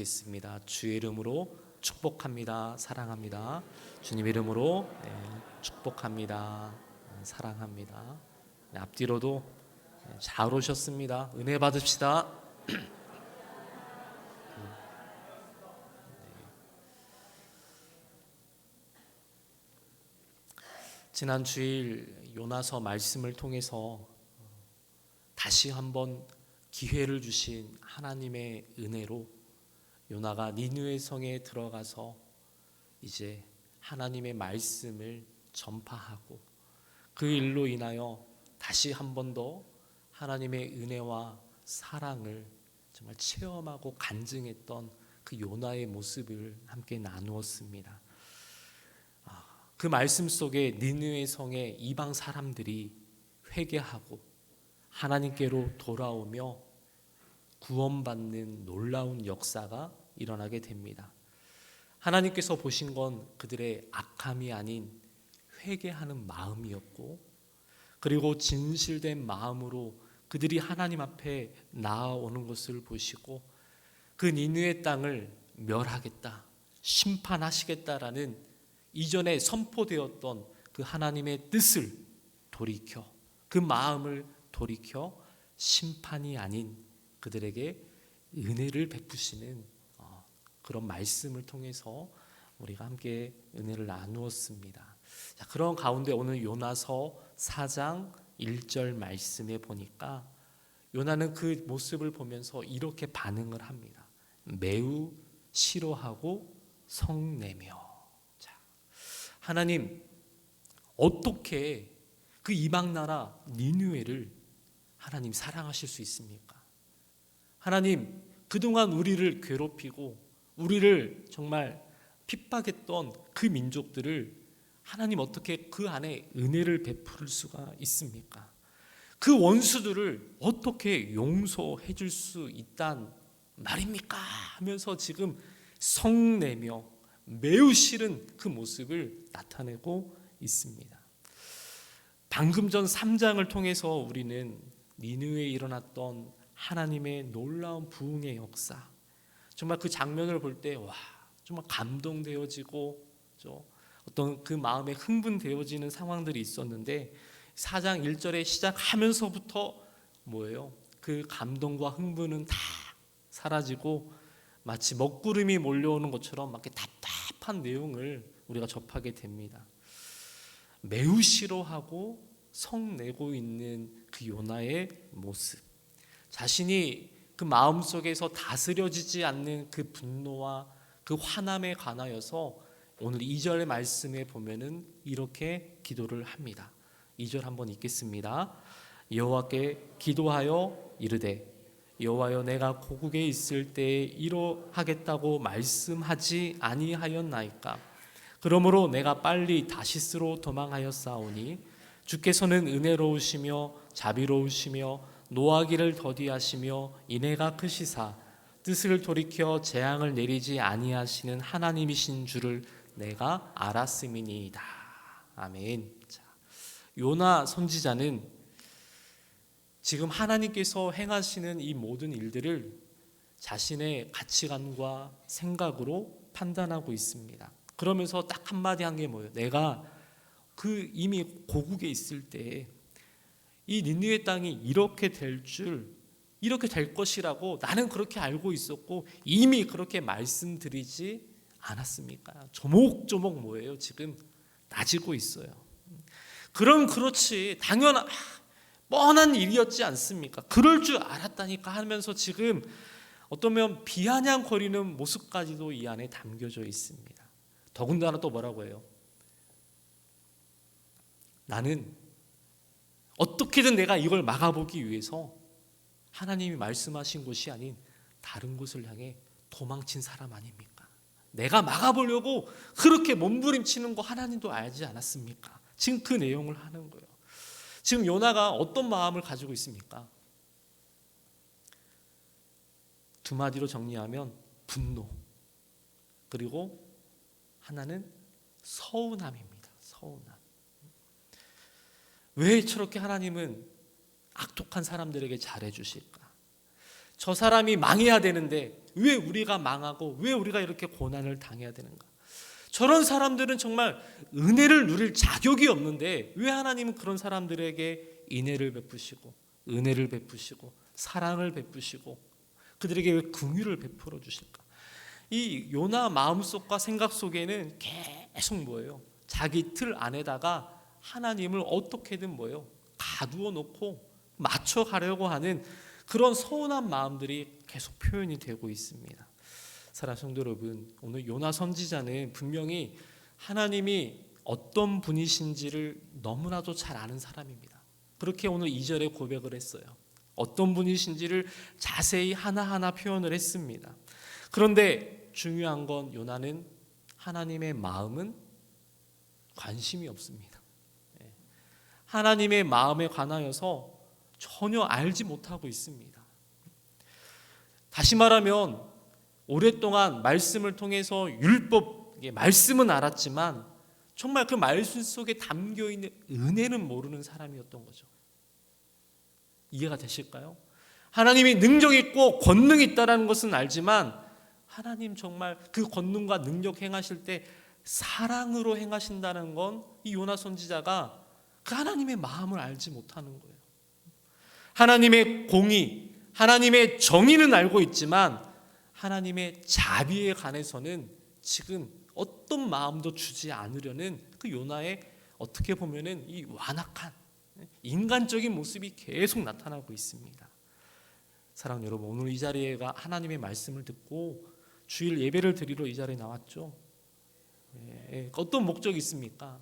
있습니다. 주의 이름으로 축복합니다. 사랑합니다. 주님 이름으로 축복합니다. 사랑합니다. 앞뒤로도 잘 오셨습니다. 은혜 받읍시다. 지난 주일 요나서 말씀을 통해서 다시 한번 기회를 주신 하나님의 은혜로 요나가 니느웨 성에 들어가서 이제 하나님의 말씀을 전파하고 그 일로 인하여 다시 한 번 더 하나님의 은혜와 사랑을 정말 체험하고 간증했던 그 요나의 모습을 함께 나누었습니다. 그 말씀 속에 니느웨 성의 이방 사람들이 회개하고 하나님께로 돌아오며 구원받는 놀라운 역사가 일어나게 됩니다. 하나님께서 보신 건 그들의 악함이 아닌 회개하는 마음이었고, 그리고 진실된 마음으로 그들이 하나님 앞에 나아오는 것을 보시고 그 니느웨 땅을 멸하겠다, 심판하시겠다라는 이전에 선포되었던 그 하나님의 뜻을 돌이켜, 그 마음을 돌이켜 심판이 아닌 그들에게 은혜를 베푸시는 그런 말씀을 통해서 우리가 함께 은혜를 나누었습니다. 자, 그런 가운데 오늘 요나서 4장 1절 말씀에 보니까 요나는 그 모습을 보면서 이렇게 반응을 합니다. 매우 싫어하고 성내며. 자, 하나님, 어떻게 그 이방 나라 니느웨를 하나님 사랑하실 수 있습니까? 하나님, 그동안 우리를 괴롭히고 우리를 정말 핍박했던 그 민족들을 하나님 어떻게 그 안에 은혜를 베풀 수가 있습니까? 그 원수들을 어떻게 용서해 줄 수 있단 말입니까? 하면서 지금 성내며 매우 싫은 그 모습을 나타내고 있습니다. 방금 전 3장을 통해서 우리는 니느웨에 일어났던 하나님의 놀라운 부흥의 역사, 정말 그 장면을 볼 때 와, 정말 감동되어지고 어떤 그 마음에 흥분되어지는 상황들이 있었는데 4장 1절에 시작하면서부터 뭐예요? 그 감동과 흥분은 다 사라지고 마치 먹구름이 몰려오는 것처럼 막 답답한 내용을 우리가 접하게 됩니다. 매우 싫어하고 성내고 있는 그 요나의 모습, 자신이 그 마음속에서 다스려지지 않는 그 분노와 그 화남에 관하여서 오늘 2절의 말씀에 보면은 이렇게 기도를 합니다. 2절 한번 읽겠습니다. 여호와께 기도하여 이르되 여호와여, 내가 고국에 있을 때에 이러하겠다고 말씀하지 아니하였나이까? 그러므로 내가 빨리 다시스로 도망하였사오니 주께서는 은혜로우시며 자비로우시며 노하기를 더디하시며 인애가 크시사 뜻을 돌이켜 재앙을 내리지 아니하시는 하나님이신 줄을 내가 알았음이니이다. 아멘. 자, 요나 선지자는 지금 하나님께서 행하시는 이 모든 일들을 자신의 가치관과 생각으로 판단하고 있습니다. 그러면서 딱 한마디 한 게 뭐예요? 내가 그 이미 고국에 있을 때 이 니느웨 땅이 이렇게 될 줄, 이렇게 될 것이라고 나는 그렇게 알고 있었고 이미 그렇게 말씀드리지 않았습니까? 조목조목 뭐예요? 지금 나지고 있어요. 그럼 그렇지, 당연한 뻔한 일이었지 않습니까? 그럴 줄 알았다니까 하면서 지금 어떠면 비아냥거리는 모습까지도 이 안에 담겨져 있습니다. 더군다나 또 뭐라고 해요? 나는 어떻게든 내가 이걸 막아보기 위해서 하나님이 말씀하신 곳이 아닌 다른 곳을 향해 도망친 사람 아닙니까? 내가 막아보려고 그렇게 몸부림치는 거 하나님도 알지 않았습니까? 지금 그 내용을 하는 거예요. 지금 요나가 어떤 마음을 가지고 있습니까? 두 마디로 정리하면 분노, 그리고 하나는 서운함입니다. 서운함. 왜 저렇게 하나님은 악독한 사람들에게 잘해 주실까? 저 사람이 망해야 되는데 왜 우리가 망하고 왜 우리가 이렇게 고난을 당해야 되는가? 저런 사람들은 정말 은혜를 누릴 자격이 없는데 왜 하나님은 그런 사람들에게 인애를 베푸시고 은혜를 베푸시고 사랑을 베푸시고 그들에게 왜 긍휼을 베풀어 주실까? 이 요나 마음속과 생각 속에는 계속 뭐예요? 자기 틀 안에다가 하나님을 어떻게든 뭐예요? 가두어 놓고 맞춰가려고 하는 그런 서운한 마음들이 계속 표현이 되고 있습니다. 사랑하는 성도 여러분, 오늘 요나 선지자는 분명히 하나님이 어떤 분이신지를 너무나도 잘 아는 사람입니다. 그렇게 오늘 2절에 고백을 했어요. 어떤 분이신지를 자세히 하나하나 표현을 했습니다. 그런데 중요한 건 요나는 하나님의 마음은 관심이 없습니다. 하나님의 마음에 관하여서 전혀 알지 못하고 있습니다. 다시 말하면 오랫동안 말씀을 통해서 율법, 말씀은 알았지만 정말 그 말씀 속에 담겨있는 은혜는 모르는 사람이었던 거죠. 이해가 되실까요? 하나님이 능력 있고 권능이 있다는 것은 알지만 하나님 정말 그 권능과 능력 행하실 때 사랑으로 행하신다는 건 이 요나 선지자가 그 하나님의 마음을 알지 못하는 거예요. 하나님의 공의, 하나님의 정의는 알고 있지만 하나님의 자비에 관해서는 지금 어떤 마음도 주지 않으려는 그 요나의 어떻게 보면은 이 완악한 인간적인 모습이 계속 나타나고 있습니다. 사랑하는 여러분, 오늘 이 자리에가 하나님의 말씀을 듣고 주일 예배를 드리러 이 자리에 나왔죠. 어떤 목적이 있습니까?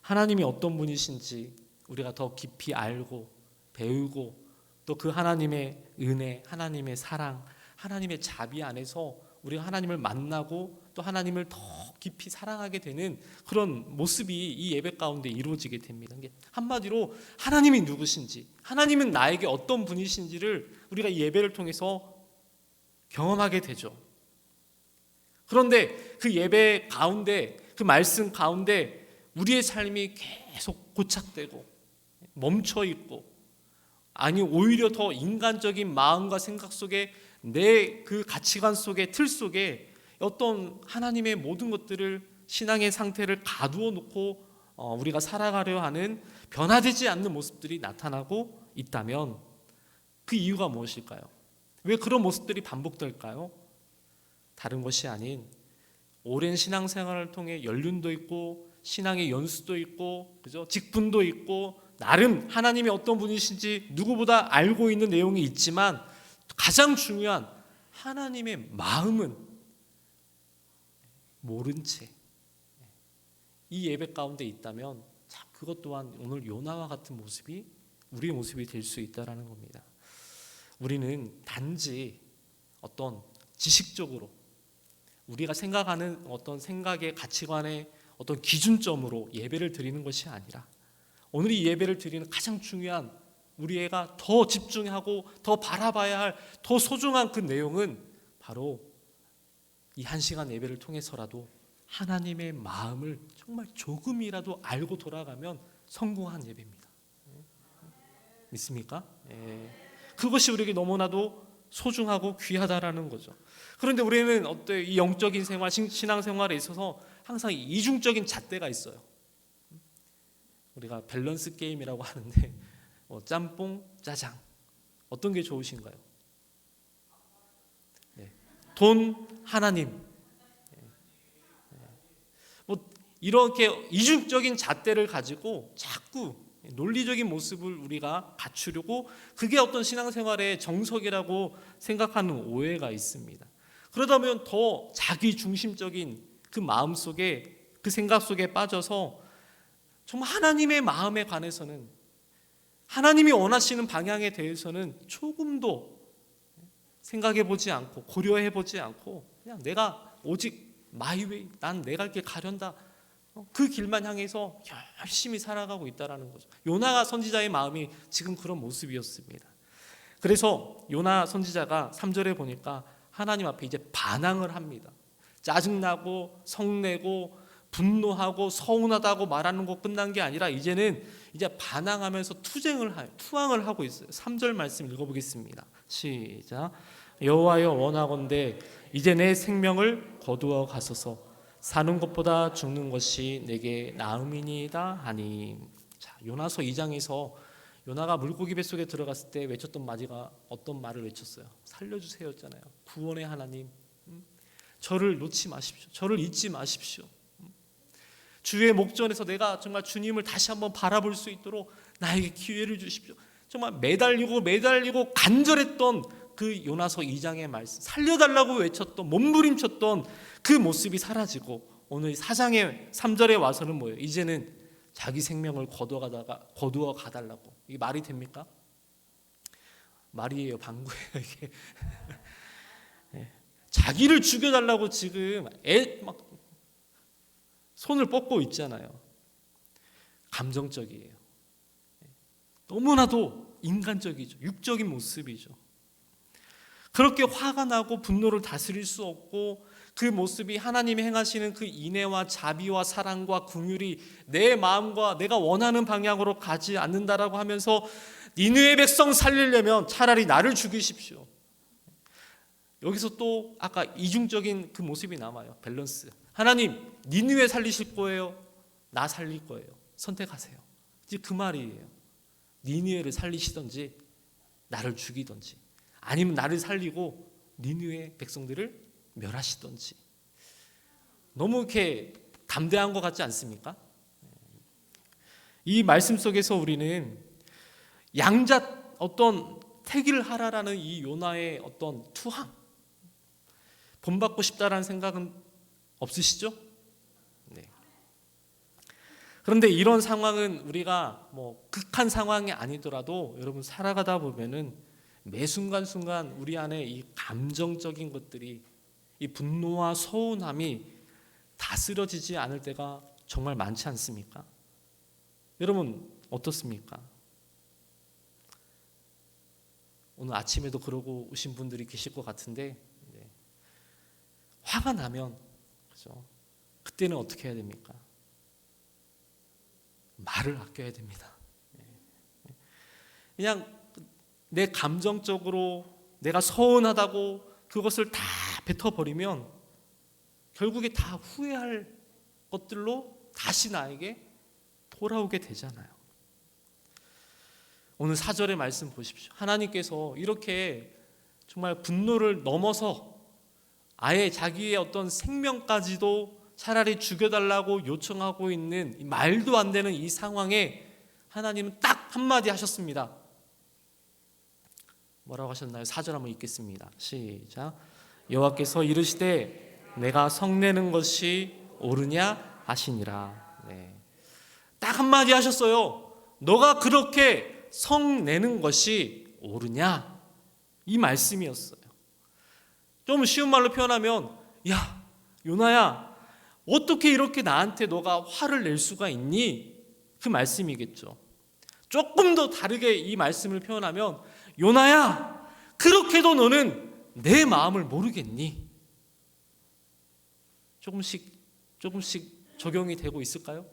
하나님이 어떤 분이신지 우리가 더 깊이 알고 배우고 또 그 하나님의 은혜, 하나님의 사랑, 하나님의 자비 안에서 우리가 하나님을 만나고 또 하나님을 더 깊이 사랑하게 되는 그런 모습이 이 예배 가운데 이루어지게 됩니다. 한마디로 하나님이 누구신지, 하나님은 나에게 어떤 분이신지를 우리가 이 예배를 통해서 경험하게 되죠. 그런데 그 예배 가운데, 그 말씀 가운데 우리의 삶이 계속 고착되고 멈춰있고, 아니 오히려 더 인간적인 마음과 생각 속에 내 그 가치관 속에 틀 속에 어떤 하나님의 모든 것들을 신앙의 상태를 가두어 놓고 우리가 살아가려 하는 변화되지 않는 모습들이 나타나고 있다면 그 이유가 무엇일까요? 왜 그런 모습들이 반복될까요? 다른 것이 아닌 오랜 신앙생활을 통해 연륜도 있고 신앙의 연수도 있고 그죠? 직분도 있고 나름 하나님이 어떤 분이신지 누구보다 알고 있는 내용이 있지만 가장 중요한 하나님의 마음은 모른 채 이 예배 가운데 있다면 그것 또한 오늘 요나와 같은 모습이 우리의 모습이 될 수 있다는 겁니다. 우리는 단지 어떤 지식적으로 우리가 생각하는 어떤 생각의 가치관의 어떤 기준점으로 예배를 드리는 것이 아니라 오늘 이 예배를 드리는 가장 중요한 우리가 더 집중하고 더 바라봐야 할 더 소중한 그 내용은 바로 이 한 시간 예배를 통해서라도 하나님의 마음을 정말 조금이라도 알고 돌아가면 성공한 예배입니다. 믿습니까? 그것이 우리에게 너무나도 소중하고 귀하다라는 거죠. 그런데 우리는 어때요? 이 영적인 생활, 신앙생활에 있어서 항상 이중적인 잣대가 있어요. 우리가 밸런스 게임이라고 하는데 짬뽕, 짜장 어떤 게 좋으신가요? 돈, 하나님. 이렇게 이중적인 잣대를 가지고 자꾸 논리적인 모습을 우리가 갖추려고 그게 어떤 신앙생활의 정석이라고 생각하는 오해가 있습니다. 그러다 보면 더 자기 중심적인 그 마음 속에 그 생각 속에 빠져서 정말 하나님의 마음에 관해서는 하나님이 원하시는 방향에 대해서는 조금도 생각해 보지 않고 고려해 보지 않고 그냥 내가 오직 마이 웨이, 난 내가 길 가련다 그 길만 향해서 열심히 살아가고 있다는 거죠. 요나 선지자의 마음이 지금 그런 모습이었습니다. 그래서 요나 선지자가 3절에 보니까 하나님 앞에 이제 반항을 합니다. 짜증나고 성내고 분노하고 서운하다고 말하는 거 끝난 게 아니라 이제는 이제 반항하면서 투항을 하고 있어요. 3절 말씀 읽어보겠습니다. 시작. 여호와여 원하건대 이제 내 생명을 거두어 가소서. 사는 것보다 죽는 것이 내게 나음이니이다 하니. 자, 요나서 2장에서 요나가 물고기 뱃속에 들어갔을 때 외쳤던 마디가 어떤 말을 외쳤어요? 살려주세요였잖아요. 구원의 하나님, 저를 놓지 마십시오. 저를 잊지 마십시오. 주의 목전에서 내가 정말 주님을 다시 한번 바라볼 수 있도록 나에게 기회를 주십시오. 정말 매달리고 간절했던 그 요나서 2장의 말씀, 살려달라고 외쳤던, 몸부림쳤던 그 모습이 사라지고 오늘 4장의 3절에 와서는 뭐예요? 이제는 자기 생명을 거두어 가달라고. 이게 말이 됩니까? 말이에요, 방구예요 이게. 자기를 죽여달라고 지금 막 손을 뻗고 있잖아요. 감정적이에요. 너무나도 인간적이죠. 육적인 모습이죠. 그렇게 화가 나고 분노를 다스릴 수 없고 그 모습이 하나님이 행하시는 그 인애와 자비와 사랑과 긍휼이 내 마음과 내가 원하는 방향으로 가지 않는다라고 하면서 니느웨 백성 살리려면 차라리 나를 죽이십시오. 여기서 또 아까 이중적인 그 모습이 남아요. 밸런스. 하나님, 니느웨 살리실 거예요? 나 살릴 거예요? 선택하세요. 이제 그 말이에요. 니느웨를 살리시든지 나를 죽이든지, 아니면 나를 살리고 니느웨 백성들을 멸하시든지. 너무 이렇게 담대한 것 같지 않습니까? 이 말씀 속에서 우리는 양자 어떤 택일 하라라는 이 요나의 어떤 투항, 본받고 싶다라는 생각은 없으시죠? 네. 그런데 이런 상황은 우리가 뭐 극한 상황이 아니더라도 여러분 살아가다 보면은 매 순간순간 우리 안에 이 감정적인 것들이, 이 분노와 서운함이 다스려지지 않을 때가 정말 많지 않습니까? 여러분 어떻습니까? 오늘 아침에도 그러고 오신 분들이 계실 것 같은데, 화가 나면 그죠? 그때는 어떻게 해야 됩니까? 말을 아껴야 됩니다. 그냥 내 감정적으로 내가 서운하다고 그것을 다 뱉어버리면 결국에 다 후회할 것들로 다시 나에게 돌아오게 되잖아요. 오늘 4절의 말씀 보십시오. 하나님께서 이렇게 정말 분노를 넘어서 아예 자기의 어떤 생명까지도 차라리 죽여달라고 요청하고 있는 말도 안 되는 이 상황에 하나님은 딱 한마디 하셨습니다. 뭐라고 하셨나요? 4절 한번 읽겠습니다. 시작. 여호와께서 이르시되 내가 성내는 것이 옳으냐 하시니라. 네. 딱 한마디 하셨어요. 너가 그렇게 성내는 것이 옳으냐? 이 말씀이었어요. 좀 쉬운 말로 표현하면, 야 요나야, 어떻게 이렇게 나한테 너가 화를 낼 수가 있니? 그 말씀이겠죠. 조금 더 다르게 이 말씀을 표현하면, 요나야, 그렇게도 너는 내 마음을 모르겠니? 조금씩 적용이 되고 있을까요?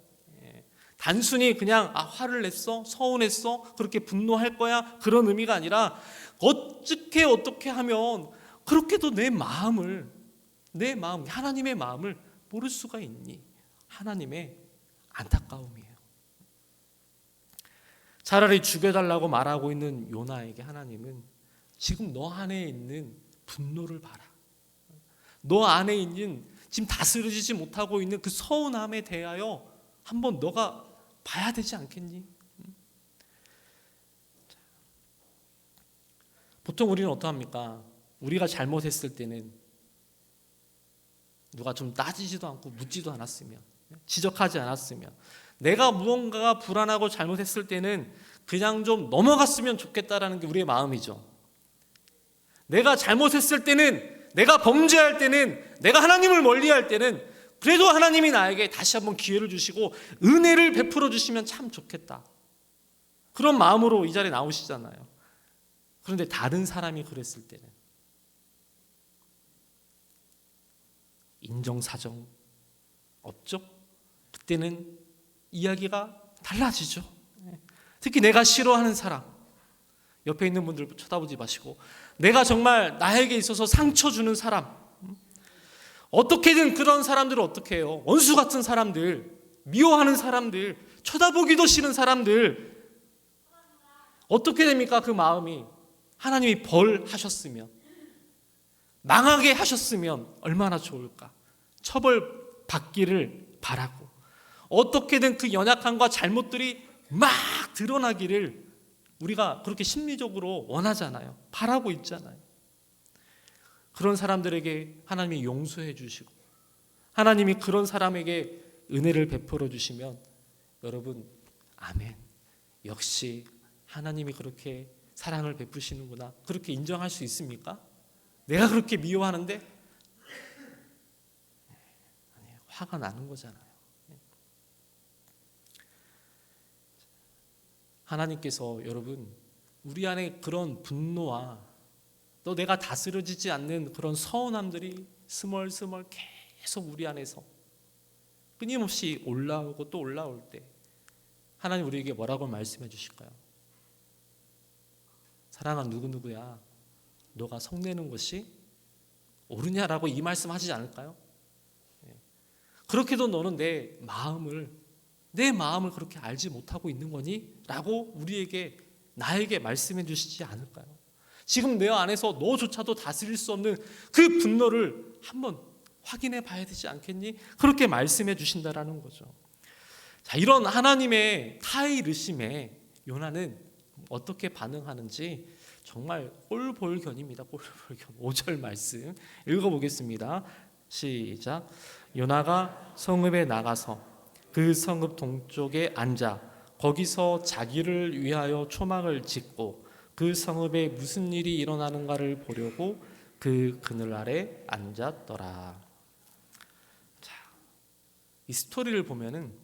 단순히 그냥 화를 냈어? 서운했어? 그렇게 분노할 거야? 그런 의미가 아니라 어떻게 하면 그렇게도 내 마음, 하나님의 마음을 모를 수가 있니? 하나님의 안타까움이에요. 차라리 죽여달라고 말하고 있는 요나에게 하나님은 지금 너 안에 있는 분노를 봐라. 너 안에 있는 지금 다스려지지 못하고 있는 그 서운함에 대하여 한번 너가 봐야 되지 않겠니? 보통 우리는 어떠합니까? 우리가 잘못했을 때는 누가 좀 따지지도 않고 묻지도 않았으면, 지적하지 않았으면, 내가 무언가가 불안하고 잘못했을 때는 그냥 좀 넘어갔으면 좋겠다라는 게 우리의 마음이죠. 내가 잘못했을 때는, 내가 범죄할 때는, 내가 하나님을 멀리할 때는 그래도 하나님이 나에게 다시 한번 기회를 주시고 은혜를 베풀어 주시면 참 좋겠다. 그런 마음으로 이 자리에 나오시잖아요. 그런데 다른 사람이 그랬을 때는 인정사정 없죠? 그때는 이야기가 달라지죠. 특히 내가 싫어하는 사람, 옆에 있는 분들 쳐다보지 마시고, 내가 정말 나에게 있어서 상처 주는 사람, 어떻게든 그런 사람들을 어떻게 해요? 원수 같은 사람들, 미워하는 사람들, 쳐다보기도 싫은 사람들, 어떻게 됩니까? 그 마음이 하나님이 벌하셨으면, 망하게 하셨으면 얼마나 좋을까? 처벌 받기를 바라고, 어떻게든 그 연약함과 잘못들이 막 드러나기를 우리가 그렇게 심리적으로 원하잖아요. 바라고 있잖아요. 그런 사람들에게 하나님이 용서해 주시고, 하나님이 그런 사람에게 은혜를 베풀어 주시면, 여러분, 아멘, 역시 하나님이 그렇게 사랑을 베푸시는구나, 그렇게 인정할 수 있습니까? 내가 그렇게 미워하는데 화가 나는 거잖아요. 하나님께서 여러분, 우리 안에 그런 분노와 또 내가 다스려지지 않는 그런 서운함들이 스멀스멀 계속 우리 안에서 끊임없이 올라오고 또 올라올 때 하나님 우리에게 뭐라고 말씀해 주실까요? 사랑한 누구누구야, 너가 성내는 것이 옳으냐라고 이 말씀 하시지 않을까요? 그렇게도 너는 내 마음을 그렇게 알지 못하고 있는 거니? 라고 나에게 말씀해 주시지 않을까요? 지금 내 안에서 너조차도 다스릴 수 없는 그 분노를 한번 확인해 봐야 되지 않겠니? 그렇게 말씀해 주신다라는 거죠. 자, 이런 하나님의 타이르심에 요나는 어떻게 반응하는지 정말 꼴볼견입니다. 꼴볼견. 5절 말씀 읽어보겠습니다. 시작. 요나가 성읍에 나가서 그 성읍 동쪽에 앉아 거기서 자기를 위하여 초막을 짓고 그 성읍에 무슨 일이 일어나는가를 보려고 그 그늘 아래 앉았더라. 자, 이 스토리를 보면은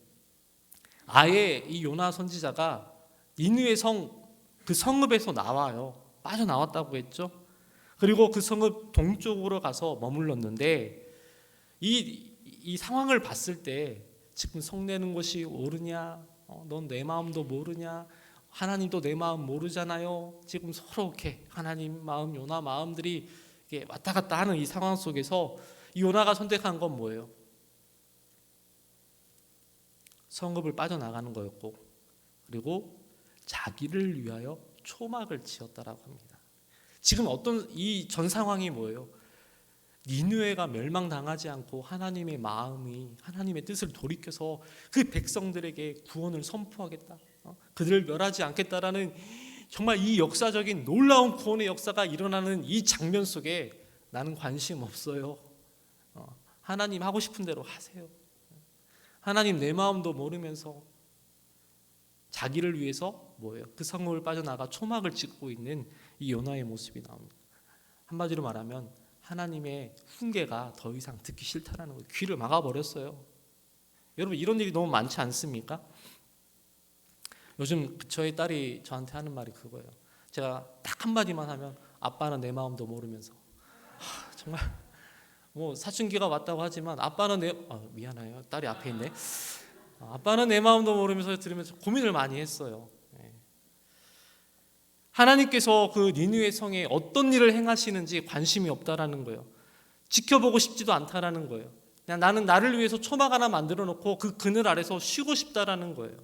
아예 이 요나 선지자가 니느웨 그 성읍에서 나와요. 빠져나왔다고 했죠. 그리고 그 성읍 동쪽으로 가서 머물렀는데 이 상황을 봤을 때 지금 성내는 것이 옳으냐? 넌 내 마음도 모르냐? 하나님도 내 마음 모르잖아요. 지금 서로 이렇게 하나님 마음, 요나 마음들이 이게 왔다 갔다 하는 이 상황 속에서 이 요나가 선택한 건 뭐예요? 성읍을 빠져나가는 거였고, 그리고 자기를 위하여 초막을 지었다라고 합니다. 지금 이 전 상황이 뭐예요? 니느웨가 멸망당하지 않고 하나님의 마음이 하나님의 뜻을 돌이켜서 그 백성들에게 구원을 선포하겠다, 그들을 멸하지 않겠다라는 정말 이 역사적인 놀라운 구원의 역사가 일어나는 이 장면 속에 나는 관심 없어요. 하나님 하고 싶은 대로 하세요. 하나님 내 마음도 모르면서 자기를 위해서 뭐예요? 그 성읍을 빠져나가 초막을 짓고 있는 이 요나의 모습이 나옵니다. 한마디로 말하면 하나님의 훈계가 더 이상 듣기 싫다라는 거예요. 귀를 막아버렸어요. 여러분, 이런 일이 너무 많지 않습니까? 요즘 저희 딸이 저한테 하는 말이 그거예요. 제가 딱 한마디만 하면 아빠는 내 마음도 모르면서, 정말 뭐 사춘기가 왔다고 하지만 아빠는 미안해요. 딸이 앞에 있네. 아빠는 내 마음도 모르면서 들으면서 고민을 많이 했어요. 하나님께서 그 니느웨 성에 어떤 일을 행하시는지 관심이 없다라는 거예요. 지켜보고 싶지도 않다라는 거예요. 그냥 나는 나를 위해서 초막 하나 만들어 놓고 그 그늘 아래서 쉬고 싶다라는 거예요.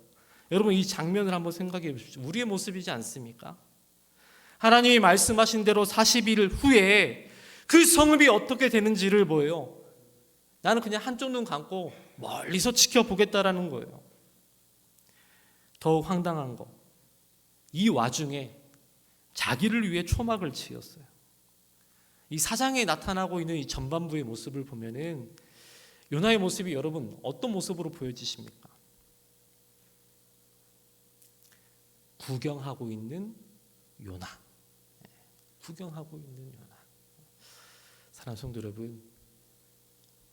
여러분, 이 장면을 한번 생각해 보십시오. 우리의 모습이지 않습니까? 하나님이 말씀하신 대로 40일 후에 그 성읍이 어떻게 되는지를 뭐예요? 나는 그냥 한쪽 눈 감고 멀리서 지켜보겠다라는 거예요. 더욱 황당한 거, 이 와중에 자기를 위해 초막을 지었어요. 이 사장에 나타나고 있는 이 전반부의 모습을 보면은 요나의 모습이 여러분 어떤 모습으로 보여지십니까? 구경하고 있는 요나. 구경하고 있는 요나. 사랑하는 성도 여러분,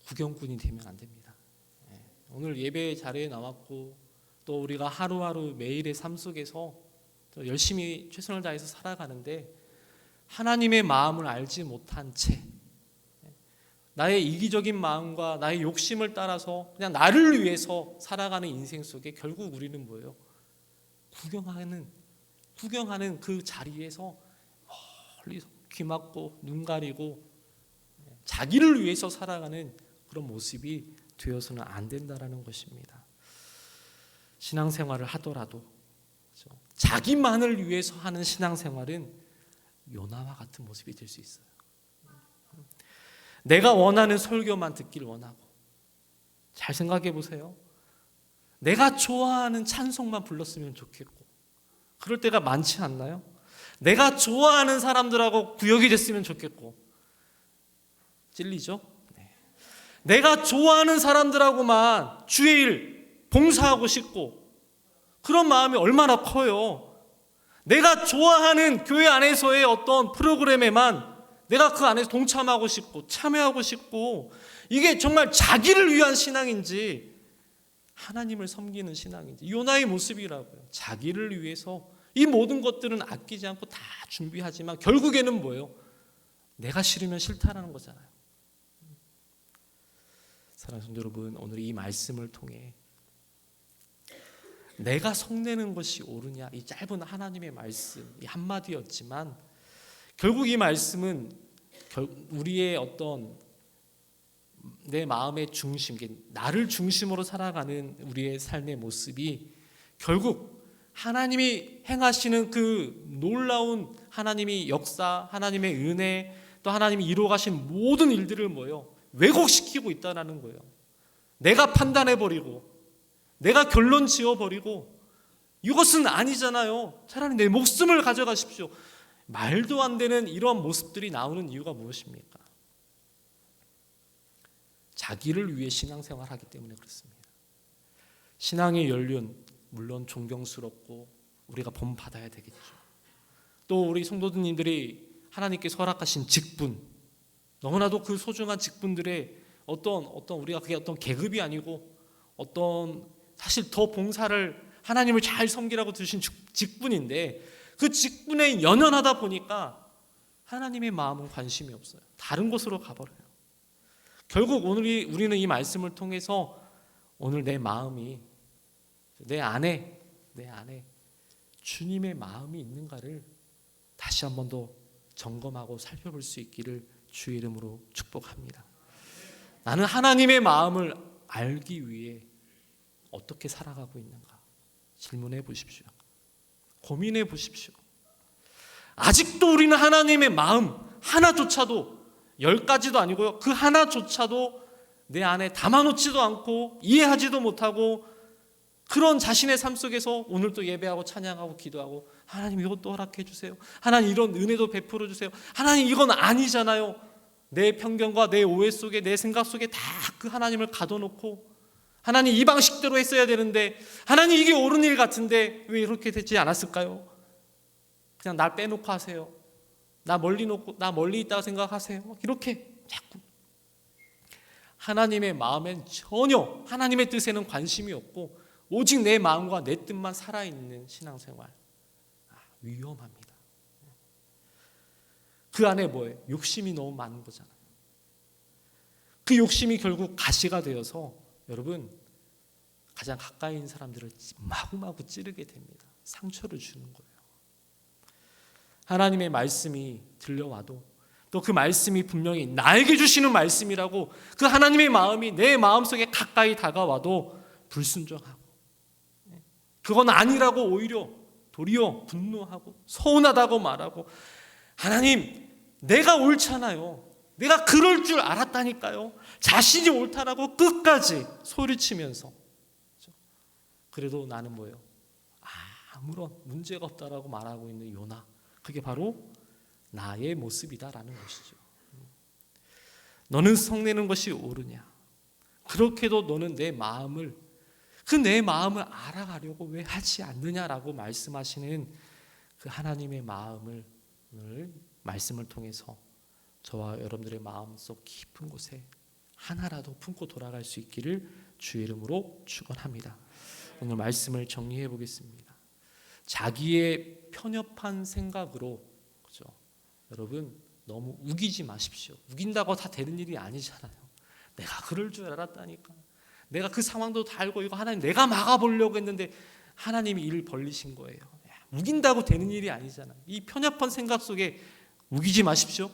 구경꾼이 되면 안 됩니다. 오늘 예배 자리에 나왔고 또 우리가 하루하루 매일의 삶 속에서 열심히 최선을 다해서 살아가는데 하나님의 마음을 알지 못한 채 나의 이기적인 마음과 나의 욕심을 따라서 그냥 나를 위해서 살아가는 인생 속에 결국 우리는 뭐예요? 구경하는 구경하는 그 자리에서 멀리 귀 막고 눈 가리고 자기를 위해서 살아가는 그런 모습이 되어서는 안 된다라는 것입니다. 신앙생활을 하더라도 자기만을 위해서 하는 신앙생활은 요나와 같은 모습이 될 수 있어요. 내가 원하는 설교만 듣길 원하고, 잘 생각해 보세요. 내가 좋아하는 찬송만 불렀으면 좋겠고, 그럴 때가 많지 않나요? 내가 좋아하는 사람들하고 구역이 됐으면 좋겠고, 찔리죠? 네. 내가 좋아하는 사람들하고만 주의 일 봉사하고 싶고, 그런 마음이 얼마나 커요. 내가 좋아하는 교회 안에서의 어떤 프로그램에만 내가 그 안에서 동참하고 싶고 참여하고 싶고, 이게 정말 자기를 위한 신앙인지 하나님을 섬기는 신앙인지, 요나의 모습이라고요. 자기를 위해서 이 모든 것들은 아끼지 않고 다 준비하지만 결국에는 뭐예요? 내가 싫으면 싫다라는 거잖아요. 사랑하는 성도 여러분, 오늘 이 말씀을 통해 내가 성내는 것이 옳으냐, 이 짧은 하나님의 말씀, 이 한마디였지만 결국 이 말씀은 우리의 어떤 내 마음의 중심, 나를 중심으로 살아가는 우리의 삶의 모습이 결국 하나님이 행하시는 그 놀라운 하나님의 역사, 하나님의 은혜, 또 하나님이 이루어가신 모든 일들을 왜곡시키고 있다는 거예요. 내가 판단해버리고 내가 결론 지어버리고, 이것은 아니잖아요, 차라리 내 목숨을 가져가십시오, 말도 안 되는 이런 모습들이 나오는 이유가 무엇입니까? 자기를 위해 신앙생활하기 때문에 그렇습니다. 신앙의 연륜 물론 존경스럽고 우리가 본받아야 되겠죠. 또 우리 성도님들이 하나님께 허락하신 직분, 너무나도 그 소중한 직분들의 어떤 우리가 그게 어떤 계급이 아니고 어떤 사실 더 봉사를 하나님을 잘 섬기라고 주신 직분인데, 그 직분에 연연하다 보니까 하나님의 마음은 관심이 없어요. 다른 곳으로 가버려요. 결국 오늘 우리는 이 말씀을 통해서 오늘 내 마음이, 내 안에 주님의 마음이 있는가를 다시 한 번 더 점검하고 살펴볼 수 있기를 주의 이름으로 축복합니다. 나는 하나님의 마음을 알기 위해 어떻게 살아가고 있는가 질문해 보십시오. 고민해 보십시오. 아직도 우리는 하나님의 마음 하나조차도, 10가지도 아니고요, 그 하나조차도 내 안에 담아놓지도 않고 이해하지도 못하고, 그런 자신의 삶 속에서 오늘도 예배하고 찬양하고 기도하고, 하나님 이것도 허락해 주세요, 하나님 이런 은혜도 베풀어 주세요, 하나님 이건 아니잖아요, 내 편견과 내 오해 속에, 내 생각 속에 다 그 하나님을 가둬놓고, 하나님 이 방식대로 했어야 되는데, 하나님 이게 옳은 일 같은데 왜 이렇게 되지 않았을까요? 그냥 날 빼놓고 하세요, 나 멀리 있다고 생각하세요, 이렇게 자꾸 하나님의 마음엔 전혀 하나님의 뜻에는 관심이 없고 오직 내 마음과 내 뜻만 살아있는 신앙생활, 위험합니다. 그 안에 뭐예요? 욕심이 너무 많은 거잖아요. 그 욕심이 결국 가시가 되어서 여러분 가장 가까이 있는 사람들을 마구마구 찌르게 됩니다. 상처를 주는 거예요. 하나님의 말씀이 들려와도, 또 그 말씀이 분명히 나에게 주시는 말씀이라고 그 하나님의 마음이 내 마음속에 가까이 다가와도 불순종하고, 그건 아니라고 오히려 도리어 분노하고 서운하다고 말하고, 하나님 내가 옳잖아요, 내가 그럴 줄 알았다니까요, 자신이 옳다라고 끝까지 소리치면서, 그래도 나는 뭐예요? 아무런 문제가 없다라고 말하고 있는 요나, 그게 바로 나의 모습이다라는 것이죠. 너는 성내는 것이 옳으냐? 그렇게도 너는 내 마음을 알아가려고 왜 하지 않느냐라고 말씀하시는 그 하나님의 마음을 오늘 말씀을 통해서 저와 여러분들의 마음속 깊은 곳에 하나라도 품고 돌아갈 수 있기를 주의 이름으로 축원합니다. 오늘 말씀을 정리해 보겠습니다. 자기의 편협한 생각으로, 그죠? 여러분 너무 우기지 마십시오. 우긴다고 다 되는 일이 아니잖아요. 내가 그럴 줄 알았다니까, 내가 그 상황도 다 알고, 이거 하나님 내가 막아보려고 했는데 하나님이 일을 벌리신 거예요. 우긴다고 되는 일이 아니잖아요. 이 편협한 생각 속에 우기지 마십시오.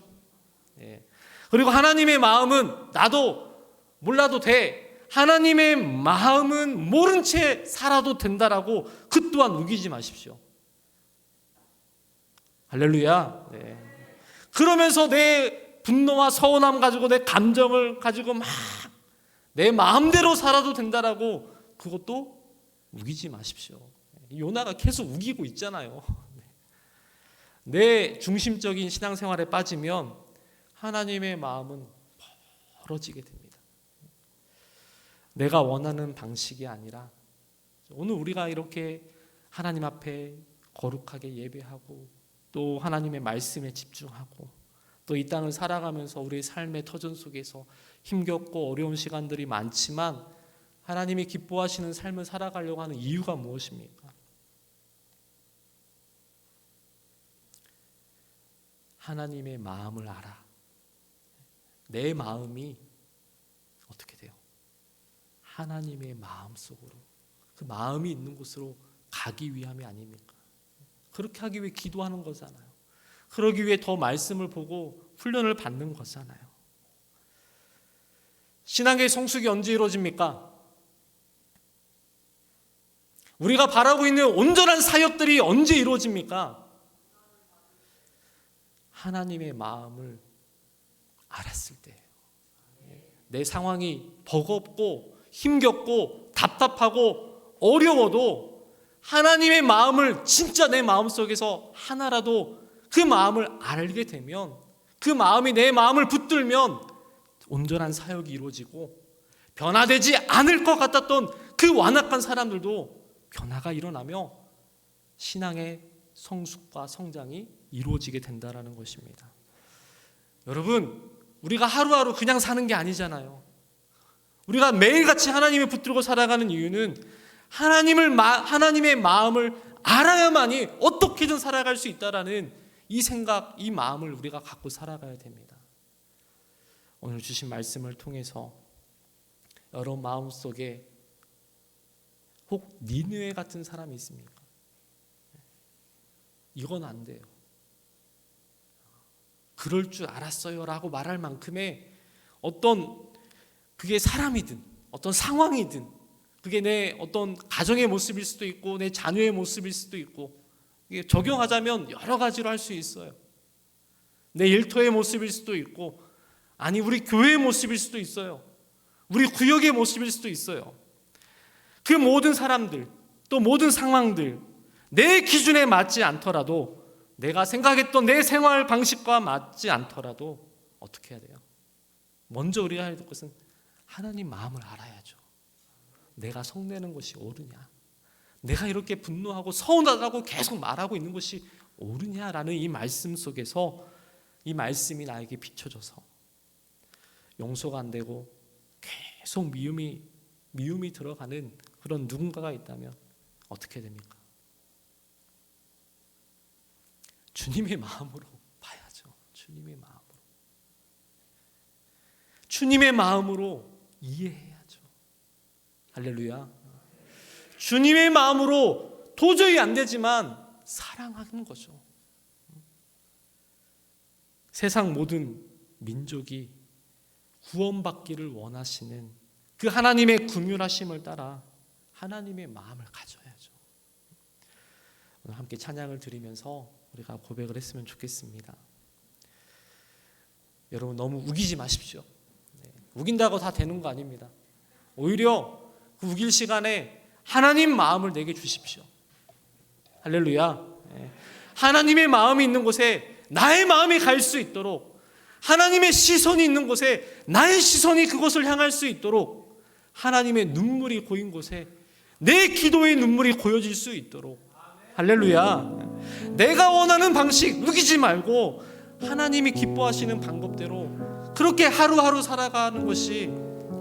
그리고 하나님의 마음은 나도 몰라도 돼. 하나님의 마음은 모른 채 살아도 된다라고 그 또한 우기지 마십시오. 할렐루야. 그러면서 내 분노와 서운함 가지고 내 감정을 가지고 막 내 마음대로 살아도 된다라고 그것도 우기지 마십시오. 요나가 계속 우기고 있잖아요. 내 중심적인 신앙생활에 빠지면 하나님의 마음은 멀어지게 됩니다. 내가 원하는 방식이 아니라 오늘 우리가 이렇게 하나님 앞에 거룩하게 예배하고 또 하나님의 말씀에 집중하고 또 이 땅을 살아가면서 우리의 삶의 터전 속에서 힘겹고 어려운 시간들이 많지만 하나님이 기뻐하시는 삶을 살아가려고 하는 이유가 무엇입니까? 하나님의 마음을 알아. 내 마음이 어떻게 돼요? 하나님의 마음 속으로, 그 마음이 있는 곳으로 가기 위함이 아닙니까? 그렇게 하기 위해 기도하는 거잖아요. 그러기 위해 더 말씀을 보고 훈련을 받는 거잖아요. 신앙의 성숙이 언제 이루어집니까? 우리가 바라고 있는 온전한 사역들이 언제 이루어집니까? 하나님의 마음을 알았을 때예요. 내 상황이 버겁고 힘겹고 답답하고 어려워도 하나님의 마음을 진짜 내 마음속에서 하나라도 그 마음을 알게 되면, 그 마음이 내 마음을 붙들면 온전한 사역이 이루어지고 변화되지 않을 것 같았던 그 완악한 사람들도 변화가 일어나며 신앙의 성숙과 성장이 이루어지게 된다는 것입니다. 여러분, 우리가 하루하루 그냥 사는 게 아니잖아요. 우리가 매일같이 하나님을 붙들고 살아가는 이유는 하나님의 마음을 알아야만이 어떻게든 살아갈 수 있다라는 이 생각, 이 마음을 우리가 갖고 살아가야 됩니다. 오늘 주신 말씀을 통해서 여러분 마음속에 혹 니느웨 같은 사람이 있습니까? 이건 안 돼요. 그럴 줄 알았어요 라고 말할 만큼의 어떤, 그게 사람이든 어떤 상황이든, 그게 내 어떤 가정의 모습일 수도 있고 내 자녀의 모습일 수도 있고, 이게 적용하자면 여러 가지로 할 수 있어요. 내 일터의 모습일 수도 있고, 아니 우리 교회의 모습일 수도 있어요. 우리 구역의 모습일 수도 있어요. 그 모든 사람들, 또 모든 상황들, 내 기준에 맞지 않더라도, 내가 생각했던 내 생활 방식과 맞지 않더라도 어떻게 해야 돼요? 먼저 우리가 해야 될 것은 하나님 마음을 알아야죠. 내가 성내는 것이 옳으냐, 내가 이렇게 분노하고 서운하다고 계속 말하고 있는 것이 옳으냐라는 이 말씀 속에서 이 말씀이 나에게 비춰져서 용서가 안 되고 계속 미움이 들어가는 그런 누군가가 있다면 어떻게 됩니까? 주님의 마음으로 봐야죠. 주님의 마음으로 이해해야죠. 할렐루야. 주님의 마음으로 도저히 안 되지만 사랑하는 거죠. 세상 모든 민족이 구원받기를 원하시는 그 하나님의 긍휼하심을 따라 하나님의 마음을 가져야죠. 오늘 함께 찬양을 드리면서 우리가 고백을 했으면 좋겠습니다. 여러분 너무 우기지 마십시오. 우긴다고 다 되는 거 아닙니다. 오히려 그 우길 시간에 하나님 마음을 내게 주십시오. 할렐루야. 하나님의 마음이 있는 곳에 나의 마음이 갈 수 있도록, 하나님의 시선이 있는 곳에 나의 시선이 그곳을 향할 수 있도록, 하나님의 눈물이 고인 곳에 내 기도의 눈물이 고여질 수 있도록, 할렐루야. 내가 원하는 방식 우기지 말고 하나님이 기뻐하시는 방법대로 그렇게 하루하루 살아가는 것이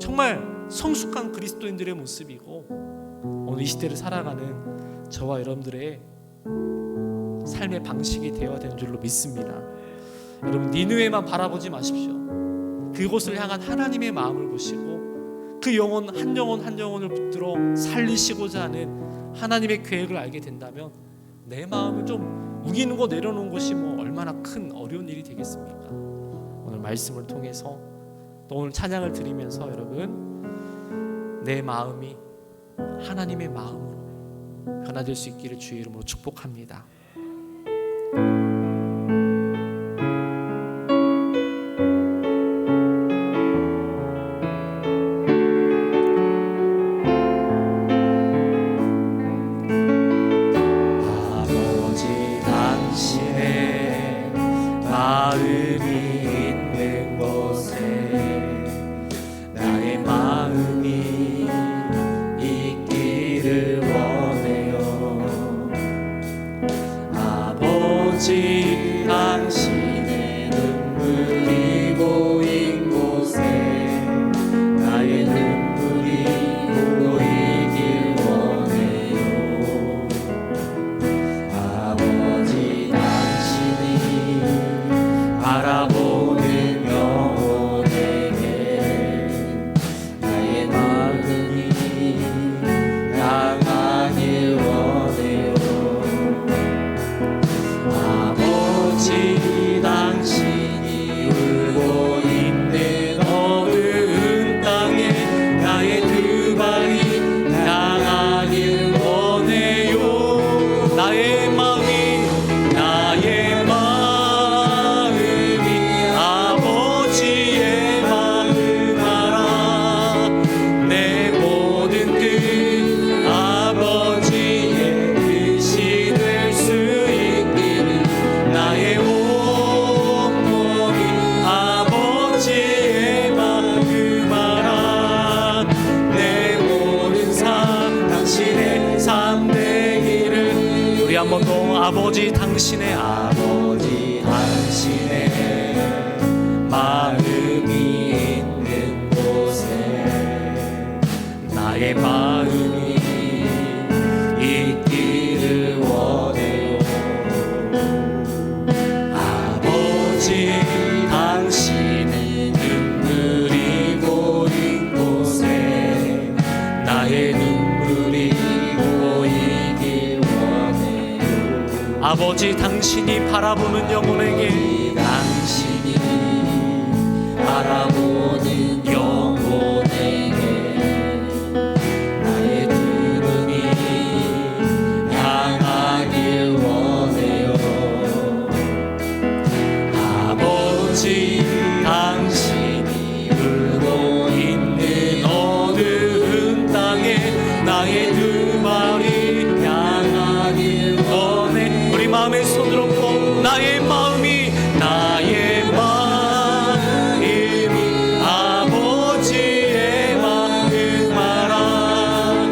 정말 성숙한 그리스도인들의 모습이고, 오늘 이 시대를 살아가는 저와 여러분들의 삶의 방식이 되어야 되는 줄로 믿습니다. 여러분 니느웨만 바라보지 마십시오. 그곳을 향한 하나님의 마음을 보시고 그 영혼 한 영혼을 붙들어 살리시고자 하는 하나님의 계획을 알게 된다면 내 마음을 좀 우기는 거 내려놓은 것이 뭐 얼마나 큰 어려운 일이 되겠습니까? 오늘 말씀을 통해서 또 오늘 찬양을 드리면서 여러분 내 마음이 하나님의 마음으로 변화될 수 있기를 주의 이름으로 축복합니다. 아버지 당신의 마음이 있는 곳에 나의 마음이 있기를 원해요. 아버지 당신의 눈물이 고인 곳에 나의 눈물이 고이길 원해요. 아버지 당신이 바라보는 영혼에게 나의 마음이 향하길 원해요. 아버지 당신이 울고 있는 어두운 땅에 나의 두 발이 향하길 원해요. 나의 마음이 아버지의 마음 알아. 내 모든 뜻 아버지의 뜻이 될 수 있기를 나의 온몸이 아버지의 마음 알아. 내 모든 삶 당신의 삶 되기를. 우리 한 번 더 아버지 당신의 마음이 있는 곳에 나의 마음이 있기를 원해요. 아버지 당신의 눈물이 고인 곳에 나의 눈물이 고이길 원해요. 아버지 당신이 바라보는 영혼에게 당신이 바라보는 영혼에게 나의 눈물이 향하길 원해요. 아버지 당신이 울고 있는 어두운 땅에 나의 두 발이 향하길 원해. 우리 마음의 손을 얹고 나의 마음이 아버지의 마음 알아.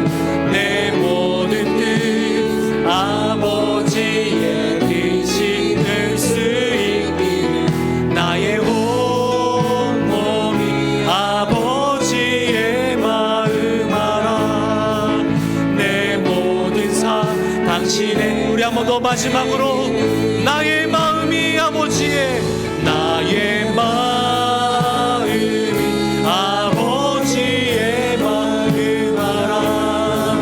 내 모든 뜻 아버지의 뜻이 될 수 있기를 나의 온몸이 아버지의 마음 알아. 내 모든 삶 당신의. 우리 한 번 더 마지막으로 나의 마음이 아버지의 아버지의 마음 알아.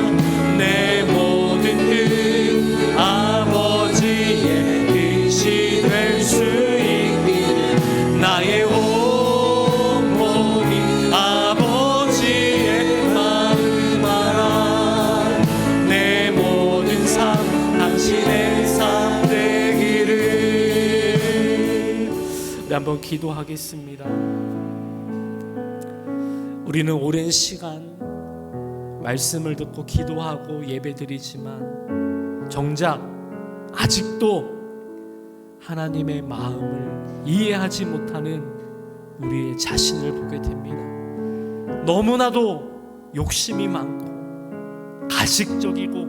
내 모든 뜻 아버지의 뜻이 될 수 있기를 나의 온몸이 아버지의 마음 알아. 내 모든 삶 당신의 삶 되기를. 우리 한번 기도하겠습니다. 우리는 오랜 시간 말씀을 듣고 기도하고 예배드리지만 정작 아직도 하나님의 마음을 이해하지 못하는 우리의 자신을 보게 됩니다. 너무나도 욕심이 많고 가식적이고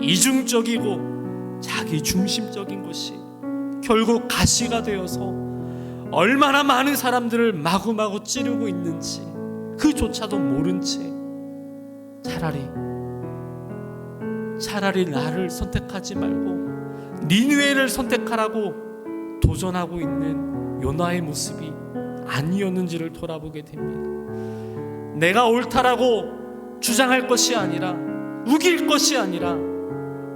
이중적이고 자기 중심적인 것이 결국 가시가 되어서 얼마나 많은 사람들을 마구마구 찌르고 있는지 그조차도 모른 채 차라리 나를 선택하지 말고 니느웨를 선택하라고 도전하고 있는 요나의 모습이 아니었는지를 돌아보게 됩니다. 내가 옳다라고 주장할 것이 아니라 우길 것이 아니라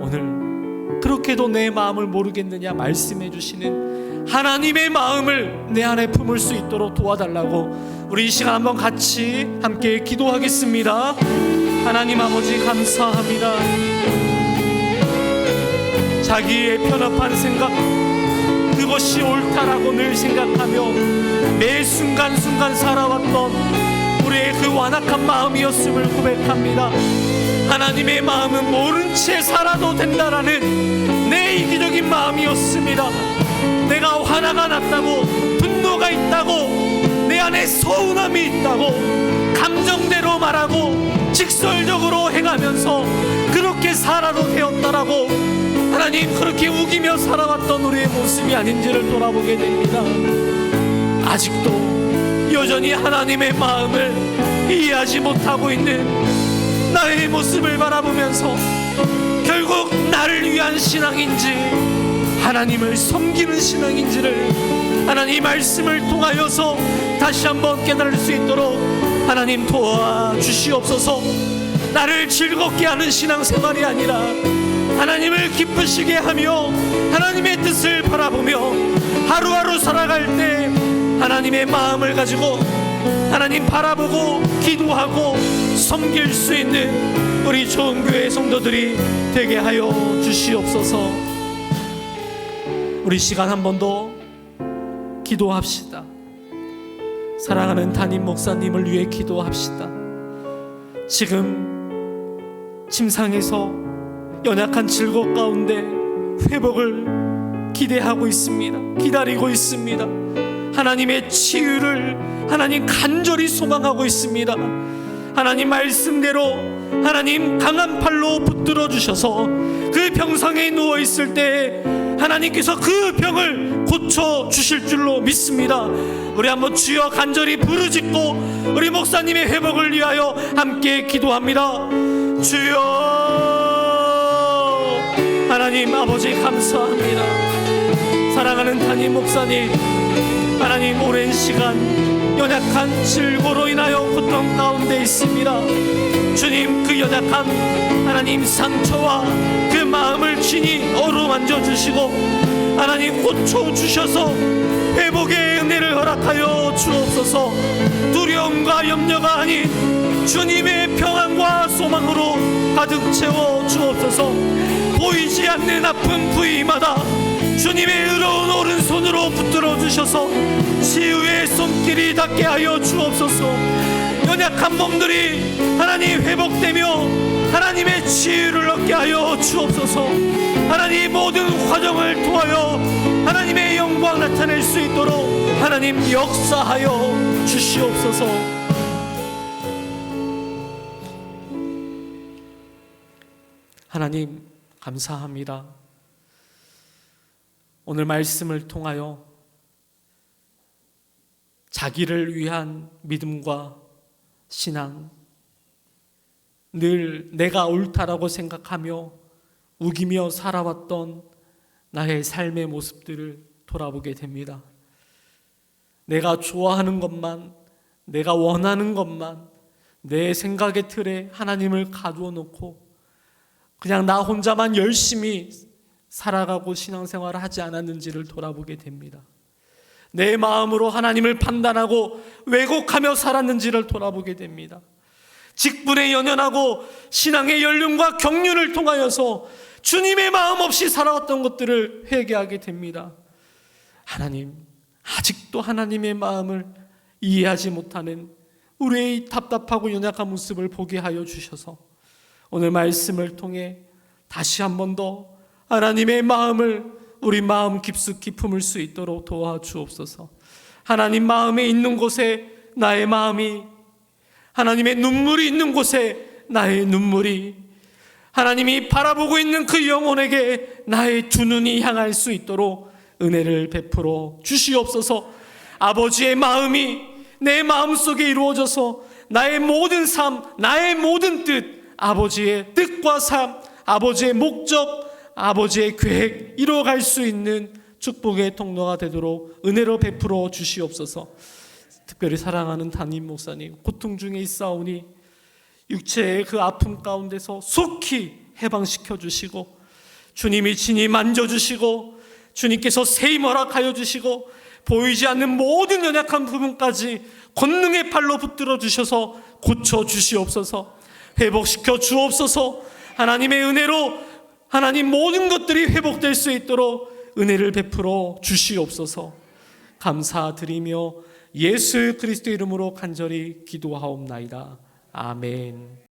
오늘 그렇게도 내 마음을 모르겠느냐 말씀해 주시는 하나님의 마음을 내 안에 품을 수 있도록 도와달라고 우리 이 시간 한번 같이 함께 기도하겠습니다. 하나님 아버지 감사합니다. 자기의 편협한 생각, 그것이 옳다라고 늘 생각하며 매 순간순간 살아왔던 우리의 그 완악한 마음이었음을 고백합니다. 하나님의 마음은 모른 채 살아도 된다라는 내 이기적인 마음이었습니다. 내가 화나가 났다고, 분노가 있다고, 내 안에 서운함이 있다고 감정대로 말하고 직설적으로 행하면서 그렇게 살아도 되었다라고 하나님, 그렇게 우기며 살아왔던 우리의 모습이 아닌지를 돌아보게 됩니다. 아직도 여전히 하나님의 마음을 이해하지 못하고 있는 나의 모습을 바라보면서 결국 나를 위한 신앙인지 하나님을 섬기는 신앙인지를 하나님 말씀을 통하여서 다시 한번 깨달을 수 있도록 하나님 도와주시옵소서. 나를 즐겁게 하는 신앙생활이 아니라 하나님을 기쁘시게 하며 하나님의 뜻을 바라보며 하루하루 살아갈 때 하나님의 마음을 가지고 하나님 바라보고 기도하고 섬길 수 있는 우리 좋은 교회 성도들이 되게 하여 주시옵소서. 우리 시간 한 번 더 기도합시다. 사랑하는 담임 목사님을 위해 기도합시다. 지금 침상에서 연약한 질곡 가운데 회복을 기대하고 있습니다. 기다리고 있습니다. 하나님의 치유를 하나님 간절히 소망하고 있습니다. 하나님 말씀대로 하나님 강한 팔로 붙들어 주셔서 그 병상에 누워 있을 때 하나님께서 그 병을 고쳐 주실 줄로 믿습니다. 우리 한번 주여 간절히 부르짖고 우리 목사님의 회복을 위하여 함께 기도합니다. 주여 하나님 아버지 감사합니다. 사랑하는 담임 목사님, 하나님 오랜 시간 연약한 질고로 인하여 고통 가운데 있습니다. 주님, 그 연약한 하나님 상처와 그 마음을 친히 어루만져 주시고 하나님 고쳐 주셔서 회복의 은혜를 허락하여 주옵소서. 두려움과 염려가 아닌 주님의 평안과 소망으로 가득 채워 주옵소서. 보이지 않는 아픈 부위마다 주님의 의로운 오른손으로 붙들어 주셔서 치유의 손길이 닿게 하여 주옵소서. 연약한 몸들이 하나님 회복되며 하나님의 치유를 얻게 하여 주옵소서. 하나님 모든 과정을 통하여 하나님의 영광 나타낼 수 있도록 하나님 역사하여 주시옵소서. 하나님 감사합니다. 오늘 말씀을 통하여 자기를 위한 믿음과 신앙, 늘 내가 옳다라고 생각하며 우기며 살아왔던 나의 삶의 모습들을 돌아보게 됩니다. 내가 좋아하는 것만, 내가 원하는 것만 내 생각의 틀에 하나님을 가두어 놓고 그냥 나 혼자만 열심히 살아가고 신앙생활을 하지 않았는지를 돌아보게 됩니다. 내 마음으로 하나님을 판단하고 왜곡하며 살았는지를 돌아보게 됩니다. 직분에 연연하고 신앙의 연륜과 경륜을 통하여서 주님의 마음 없이 살아왔던 것들을 회개하게 됩니다. 하나님, 아직도 하나님의 마음을 이해하지 못하는 우리의 답답하고 연약한 모습을 보게 하여 주셔서 오늘 말씀을 통해 다시 한 번 더 하나님의 마음을 우리 마음 깊숙이 품을 수 있도록 도와주옵소서. 하나님 마음에 있는 곳에 나의 마음이, 하나님의 눈물이 있는 곳에 나의 눈물이, 하나님이 바라보고 있는 그 영혼에게 나의 두 눈이 향할 수 있도록 은혜를 베풀어 주시옵소서. 아버지의 마음이 내 마음속에 이루어져서 나의 모든 삶, 나의 모든 뜻, 아버지의 뜻과 삶, 아버지의 목적, 아버지의 계획 이루어갈 수 있는 축복의 통로가 되도록 은혜로 베풀어 주시옵소서. 특별히 사랑하는 담임 목사님, 고통 중에 있사오니 육체의 그 아픔 가운데서 속히 해방시켜 주시고 주님이 친히 만져주시고 주님께서 세임 허락하여 주시고 보이지 않는 모든 연약한 부분까지 권능의 팔로 붙들어 주셔서 고쳐 주시옵소서. 회복시켜 주옵소서. 하나님의 은혜로 하나님 모든 것들이 회복될 수 있도록 은혜를 베풀어 주시옵소서. 감사드리며 예수 그리스도 이름으로 간절히 기도하옵나이다. 아멘.